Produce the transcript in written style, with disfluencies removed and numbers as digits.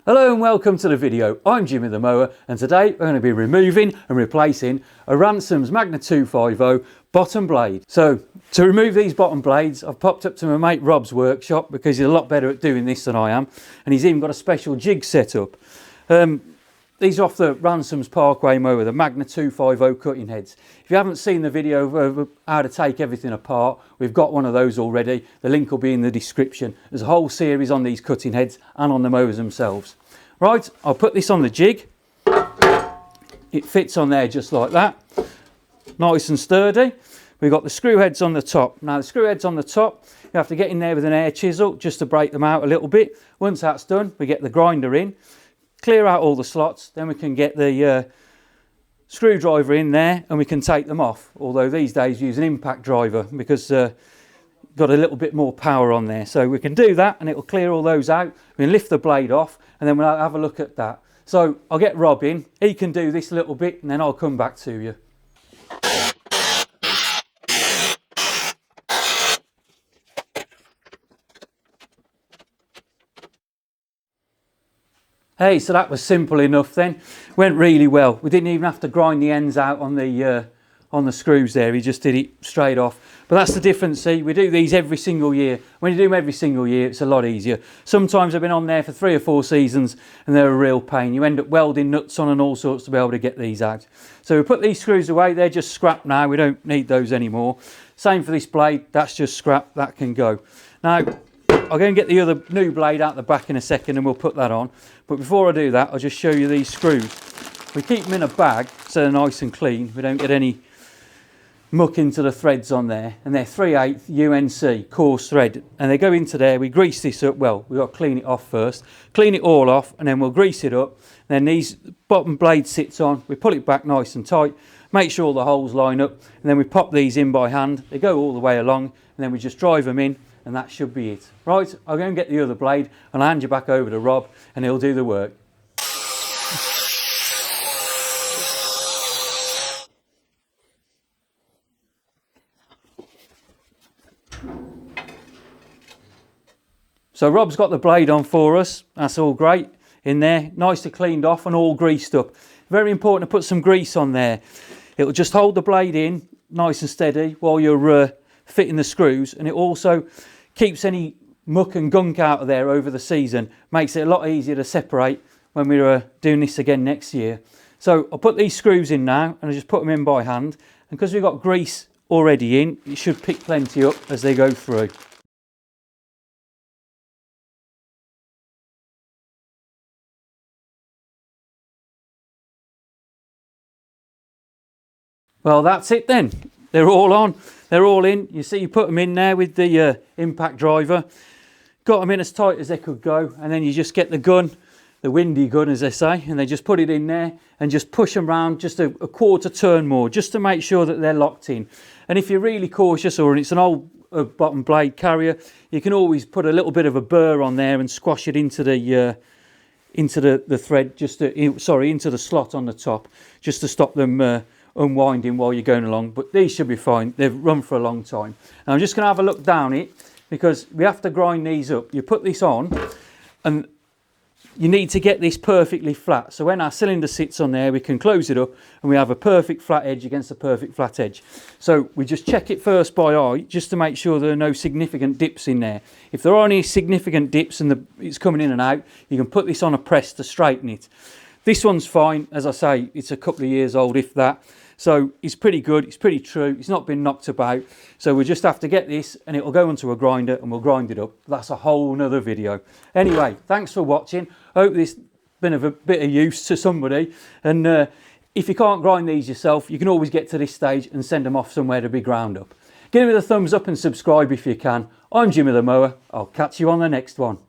Hello and welcome to the video. I'm Jimmy the Mower, and today we're going to be removing and replacing a Ransomes Magna 250 bottom blade. So to remove these bottom blades, I've popped up to my mate Rob's workshop because he's a lot better at doing this than I am, and he's even got a special jig set up. These are off the Ransomes Parkway mower, the Magna 250 cutting heads. If you haven't seen the video of how to take everything apart, we've got one of those already. The link will be in the description. There's a whole series on these cutting heads and on the mowers themselves. Right, I'll put this on the jig. It fits on there just like that. Nice and sturdy. We've got the screw heads on the top. Now the screw heads on the top, you have to get in there with an air chisel just to break them out a little bit. Once that's done, we get the grinder in. Clear out all the slots, then we can get the screwdriver in there and we can take them off. Although these days use an impact driver because got a little bit more power on there. So we can do that and it will clear all those out. We can lift the blade off and then we'll have a look at that. So I'll get Rob in, he can do this a little bit and then I'll come back to you. Hey, so that was simple enough then. Went really well. We didn't even have to grind the ends out on the screws there. He just did it straight off. But that's the difference, see. We do these every single year. When you do them every single year, it's a lot easier. Sometimes I've been on there for 3 or 4 seasons and they're a real pain. You end up welding nuts on and all sorts to be able to get these out. So we put these screws away. They're just scrap now. We don't need those anymore. Same for this blade. That's just scrap. That can go. Now, I'll go and get the other new blade out the back in a second and we'll put that on. But before I do that, I'll just show you these screws. We keep them in a bag so they're nice and clean. We don't get any muck into the threads on there. And they're 3/8 UNC coarse thread. And they go into there. We grease this up. Well, we've got to clean it off first. Clean it all off and then we'll grease it up. Then these bottom blade sits on. We pull it back nice and tight. Make sure all the holes line up. And then we pop these in by hand. They go all the way along. And then we just drive them in. And that should be it. Right, I'll go and get the other blade and I'll hand you back over to Rob and he'll do the work. So Rob's got the blade on for us. That's all great in there. Nicely cleaned off and all greased up. Very important to put some grease on there. It'll just hold the blade in nice and steady while you're fitting the screws, and it also keeps any muck and gunk out of there over the season. Makes it a lot easier to separate when we're doing this again next year. So I'll put these screws in now and I'll just put them in by hand, and because we've got grease already in, it should pick plenty up as they go through. Well, that's it then. They're all on. They're all in. You see, you put them in there with the impact driver. Got them in as tight as they could go. And then you just get the gun, the windy gun as they say, and they just put it in there and just push them around just a quarter turn more, just to make sure that they're locked in. And if you're really cautious, or it's an old bottom blade carrier, you can always put a little bit of a burr on there and squash it into the thread, into the slot on the top, just to stop them unwinding while you're going along. But these should be fine. They've run for a long time. Now I'm just going to have a look down it because we have to grind these up. You put this on and you need to get this perfectly flat. So when our cylinder sits on there, we can close it up and we have a perfect flat edge against a perfect flat edge. So we just check it first by eye just to make sure there are no significant dips in there. If there are any significant dips and it's coming in and out, you can put this on a press to straighten it. This one's fine. As I say, it's a couple of years old, if that. So it's pretty good, it's pretty true, it's not been knocked about. So we just have to get this and it'll go onto a grinder and we'll grind it up. That's a whole nother video. Anyway, thanks for watching. I hope this has been of a bit of use to somebody. And if you can't grind these yourself, you can always get to this stage and send them off somewhere to be ground up. Give me the thumbs up and subscribe if you can. I'm Jimmy the Mower. I'll catch you on the next one.